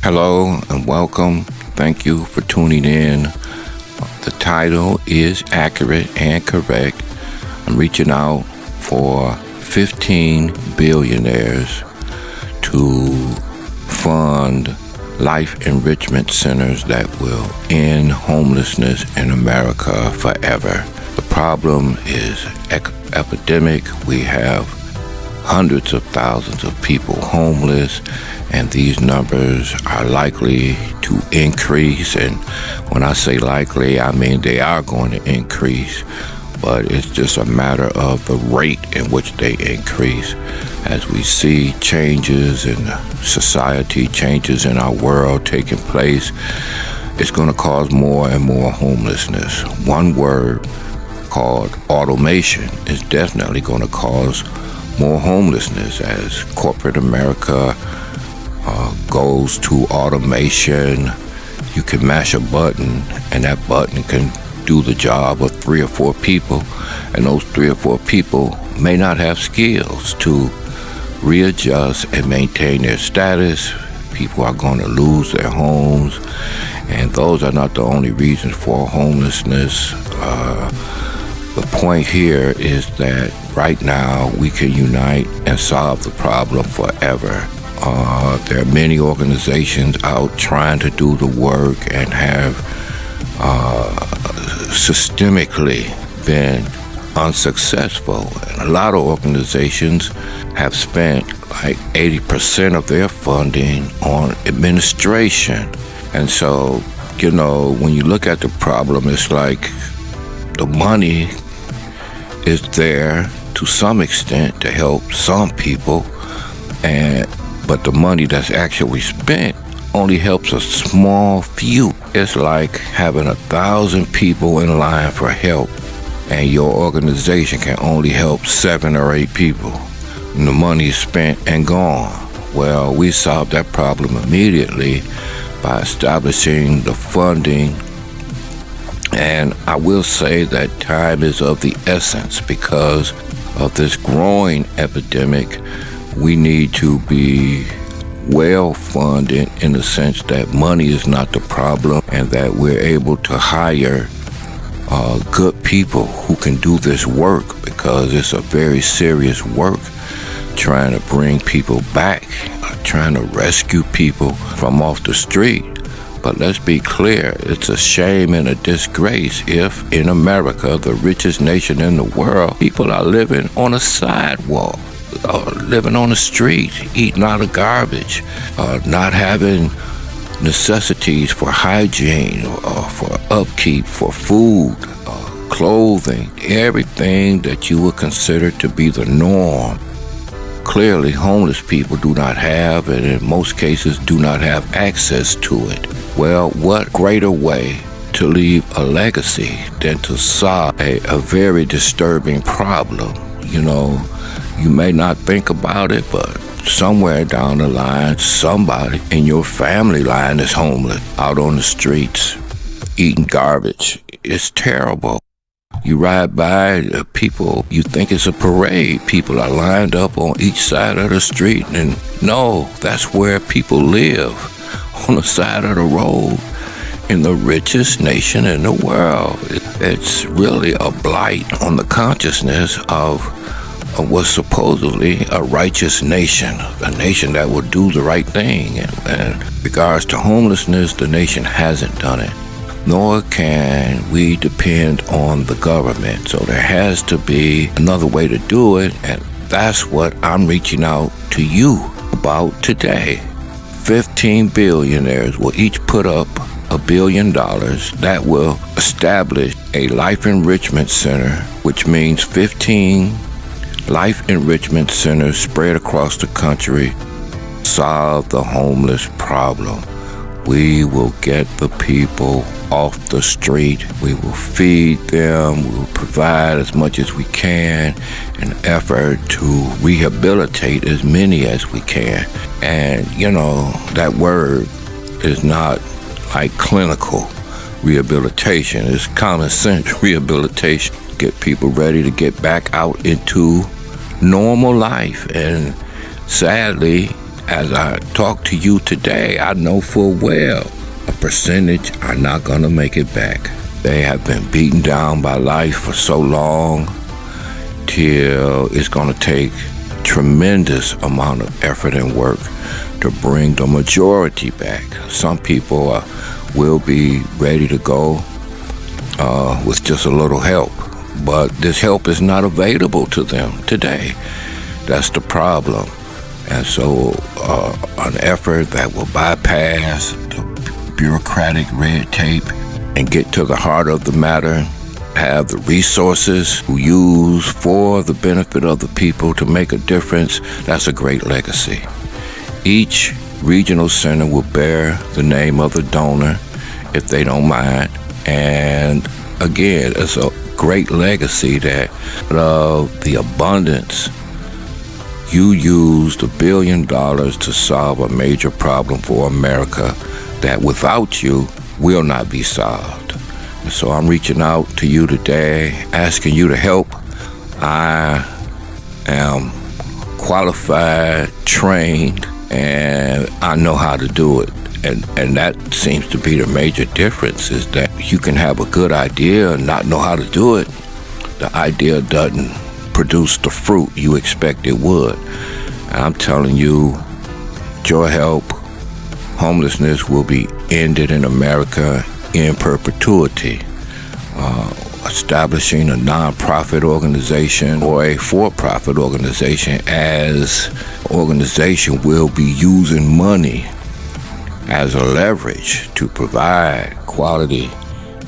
Hello and welcome. Thank you for tuning in. The title is accurate and correct. I'm reaching out for 15 billionaires to fund life enrichment centers that will end homelessness in America forever. The problem is epidemic. We have hundreds of thousands of people homeless, and these numbers are likely to increase. And when I say likely, I mean they are going to increase, but it's just a matter of the rate in which they increase. As we see changes in society, changes in our world taking place, it's going to cause more and more homelessness. One word called automation is definitely going to cause more homelessness as corporate America goes to automation. You can mash a button and that button can do the job of 3 or 4 people, and those 3 or 4 people may not have skills to readjust and maintain their status. People are going to lose their homes, and those are not the only reasons for homelessness. The point here is that right now we can unite and solve the problem forever. There are many organizations out trying to do the work and have systemically been unsuccessful. And a lot of organizations have spent like 80% of their funding on administration. And so, when you look at the problem, it's like the money is there to some extent to help some people, but the money that's actually spent only helps a small few. It's like having 1,000 people in line for help, and your organization can only help 7 or 8 people. And the money is spent and gone. Well, we solved that problem immediately by establishing the funding. And I will say that time is of the essence because of this growing epidemic. We need to be well funded in the sense that money is not the problem, and that we're able to hire good people who can do this work, because it's a very serious work trying to bring people back, trying to rescue people from off the street. But let's be clear, it's a shame and a disgrace if in America, the richest nation in the world, people are living on a sidewalk, living on the street, eating out of garbage, not having necessities for hygiene or for upkeep, for food, clothing, everything that you would consider to be the norm. Clearly, homeless people do not have, and in most cases do not have access to it. Well, what greater way to leave a legacy than to solve a very disturbing problem? You may not think about it, but somewhere down the line, somebody in your family line is homeless, out on the streets, eating garbage. It's terrible. You ride by people, you think it's a parade. People are lined up on each side of the street, and no, that's where people live, on the side of the road, in the richest nation in the world. It's really a blight on the consciousness of what's supposedly a righteous nation, a nation that will do the right thing. And in regards to homelessness, the nation hasn't done it, nor can we depend on the government. So there has to be another way to do it, and that's what I'm reaching out to you about today. 15 billionaires will each put up $1 billion that will establish a life enrichment center, which means 15 life enrichment centers spread across the country, solve the homeless problem. We will get the people off the street. We will feed them. We will provide as much as we can in an effort to rehabilitate as many as we can. And, that word is not like clinical rehabilitation. It's common sense rehabilitation. Get people ready to get back out into normal life. And sadly, as I talk to you today, I know full well a percentage are not going to make it back. They have been beaten down by life for so long till it's going to take tremendous amount of effort and work to bring the majority back. Some people will be ready to go with just a little help, but this help is not available to them today. That's the problem. And so an effort that will bypass the bureaucratic red tape and get to the heart of the matter, have the resources used for the benefit of the people to make a difference, that's a great legacy. Each regional center will bear the name of the donor if they don't mind. And again, it's a great legacy that of the abundance, you used $1 billion to solve a major problem for America that without you will not be solved. And so I'm reaching out to you today, asking you to help. I am qualified, trained, and I know how to do it. And that seems to be the major difference, is that you can have a good idea and not know how to do it. The idea doesn't produce the fruit you expect it would. And I'm telling you, with your help, homelessness will be ended in America in perpetuity. Establishing a non-profit organization or a for-profit organization as organization will be using money as a leverage to provide quality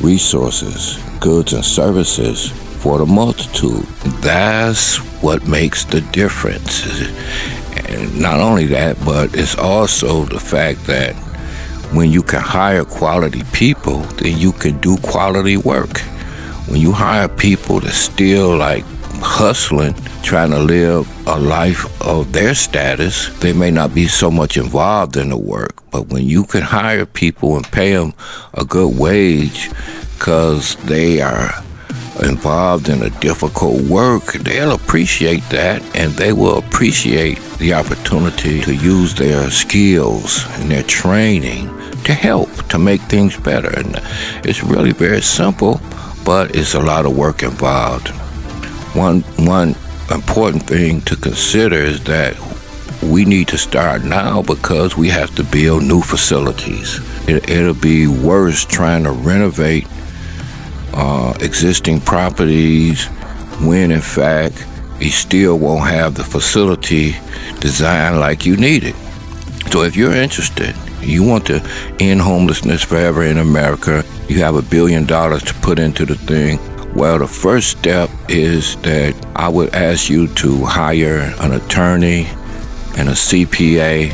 resources, goods and services for the multitude. That's what makes the difference. And not only that, but it's also the fact that when you can hire quality people, then you can do quality work. When you hire people that's still like hustling, trying to live a life of their status, they may not be so much involved in the work. But when you can hire people and pay them a good wage because they are involved in a difficult work, they'll appreciate that, and they will appreciate the opportunity to use their skills and their training to help, to make things better. And it's really very simple, but it's a lot of work involved. One important thing to consider is that we need to start now because we have to build new facilities. It'll be worse trying to renovate existing properties when in fact you still won't have the facility designed like you need it. So if you're interested, you want to end homelessness forever in America, you have $1 billion to put into the thing. Well, the first step is that I would ask you to hire an attorney and a CPA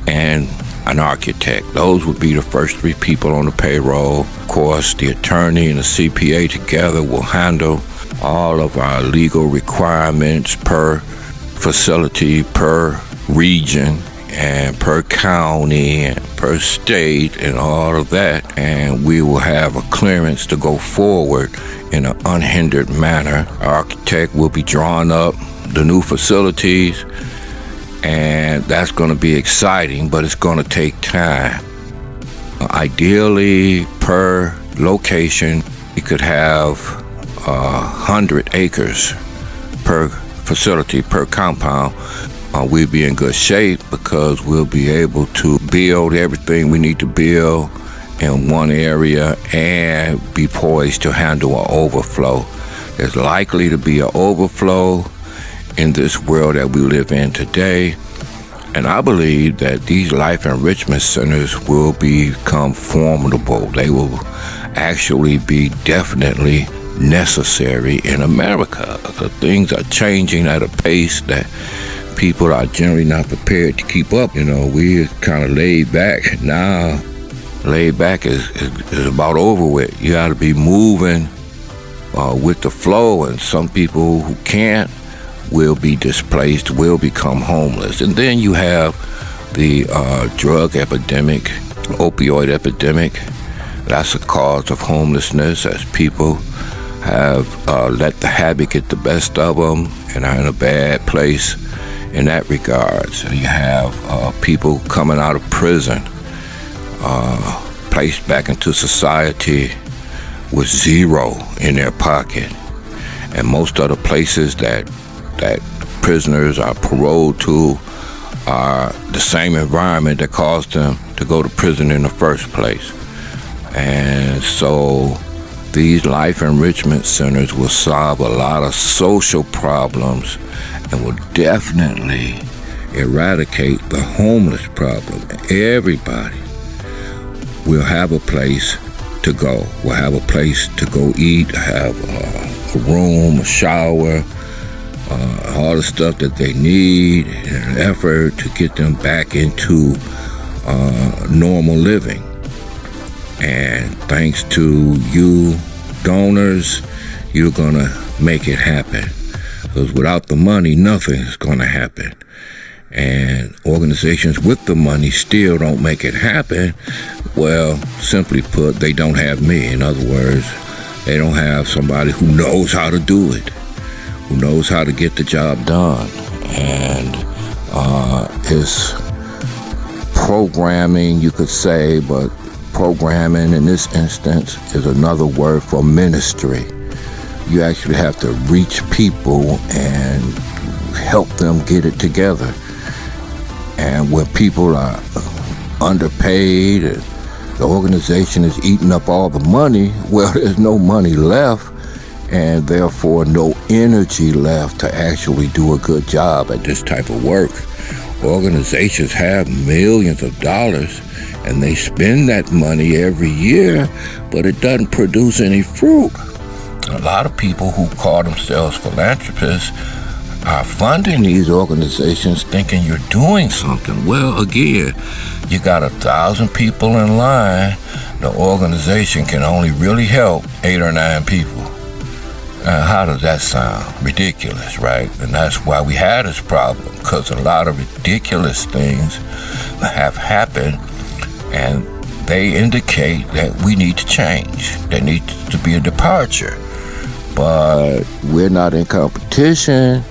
and an architect. Those would be the first 3 people on the payroll. Of course, the attorney and the CPA together will handle all of our legal requirements per facility, per region, and per county, and per state, and all of that. And we will have a clearance to go forward in an unhindered manner. Our architect will be drawing up the new facilities, and that's going to be exciting, but it's going to take time. Ideally, per location, we could have 100 acres per facility, per compound. We'll be in good shape because we'll be able to build everything we need to build in one area and be poised to handle an overflow. There's likely to be an overflow in this world that we live in today. And I believe that these life enrichment centers will become formidable. They will actually be definitely necessary in America. So things are changing at a pace that people are generally not prepared to keep up. You know, we're kind of laid back. Now, laid back is about over with. You got to be moving with the flow, and some people who can't will be displaced, will become homeless. And then you have the drug epidemic, opioid epidemic. That's a cause of homelessness, as people have let the habit get the best of them and are in a bad place in that regard. So you have people coming out of prison, placed back into society with zero in their pocket. And most of the places that prisoners are paroled to are the same environment that caused them to go to prison in the first place. And so these life enrichment centers will solve a lot of social problems and will definitely eradicate the homeless problem. Everybody will have a place to go, will have a place to go eat, have a room, a shower, all the stuff that they need in an effort to get them back into normal living. And thanks to you donors, you're gonna make it happen. Because without the money, nothing is gonna happen. And organizations with the money still don't make it happen. Well, simply put, they don't have me. In other words, they don't have somebody who knows how to do it, who knows how to get the job done. And it's programming, you could say, but programming in this instance is another word for ministry. You actually have to reach people and help them get it together. And when people are underpaid and the organization is eating up all the money, well, there's no money left, and therefore no energy left to actually do a good job at this type of work. Organizations have millions of dollars, and they spend that money every year, but it doesn't produce any fruit. A lot of people who call themselves philanthropists are funding these organizations thinking you're doing something. Well, again, you got 1,000 people in line. The organization can only really help 8 or 9 people. How does that sound? Ridiculous, right? And that's why we had this problem, because a lot of ridiculous things have happened, and they indicate that we need to change. There needs to be a departure. But we're not in competition.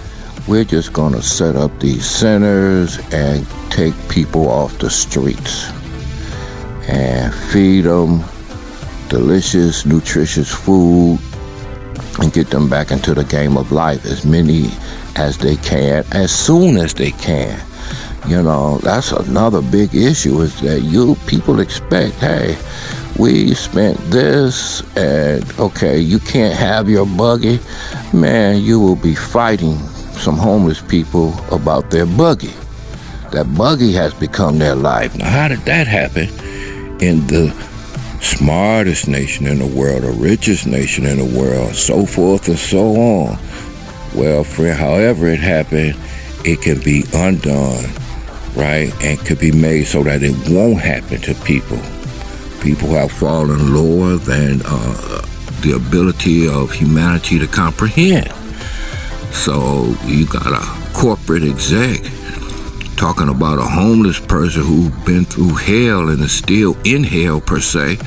We're just going to set up these centers and take people off the streets and feed them delicious, nutritious food and get them back into the game of life, as many as they can, as soon as they can. You know, that's another big issue, is that people expect, hey, we spent this, and okay, you can't have your buggy. Man, you will be fighting some homeless people about their buggy. That buggy has become their life. Now, how did that happen in the smartest nation in the world, the richest nation in the world, so forth and so on? Well, friend, however it happened, it can be undone, right? And could be made so that it won't happen to people. People have fallen lower than the ability of humanity to comprehend. So you got a corporate exec talking about a homeless person who's been through hell and is still in hell, per se.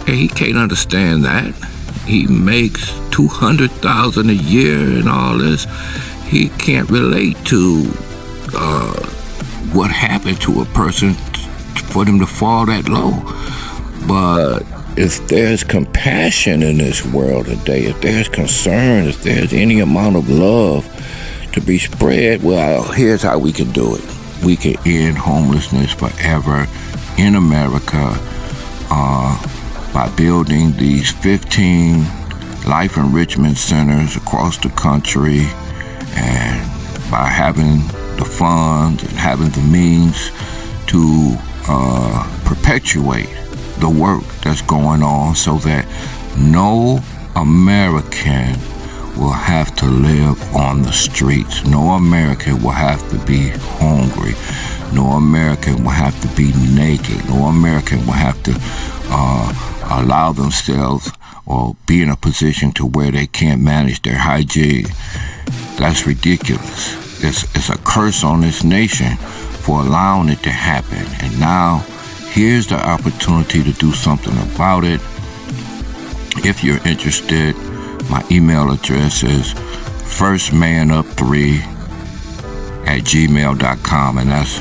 And he can't understand that. He makes $200,000 a year and all this. He can't relate to what happened to a person for them to fall that low. But if there's compassion in this world today, if there's concern, if there's any amount of love to be spread, well, here's how we can do it. We can end homelessness forever in America by building these 15 life enrichment centers across the country, and by having the funds and having the means to perpetuate the work that's going on, so that no American will have to live on the streets. No American will have to be hungry. No American will have to be naked. No American will have to allow themselves or be in a position to where they can't manage their hygiene. That's ridiculous. It's a curse on this nation for allowing it to happen. And now, here's the opportunity to do something about it. If you're interested, my email address is firstmanup3 1stmanup3 and that's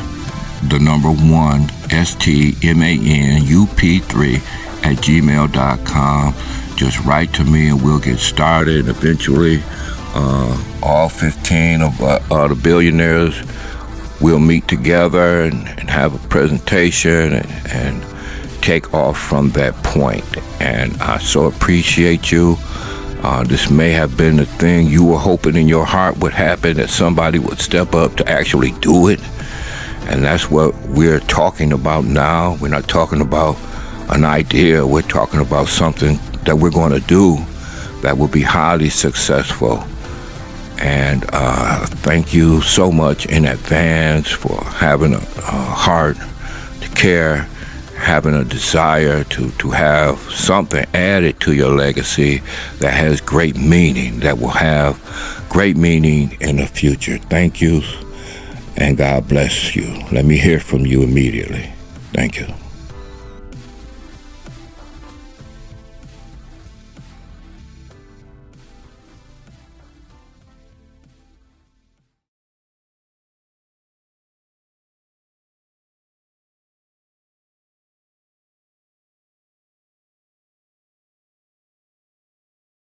the number 1stmanup3 Just write to me and we'll get started. Eventually, all 15 of the billionaires will meet together and have a presentation and take off from that point. And I so appreciate you. This may have been the thing you were hoping in your heart would happen, that somebody would step up to actually do it. And that's what we're talking about now. We're not talking about an idea. We're talking about something that we're going to do that will be highly successful. And thank you so much in advance for having a heart to care, having a desire to have something added to your legacy that has great meaning, that will have great meaning in the future. Thank you, and God bless you. Let me hear from you immediately. Thank you.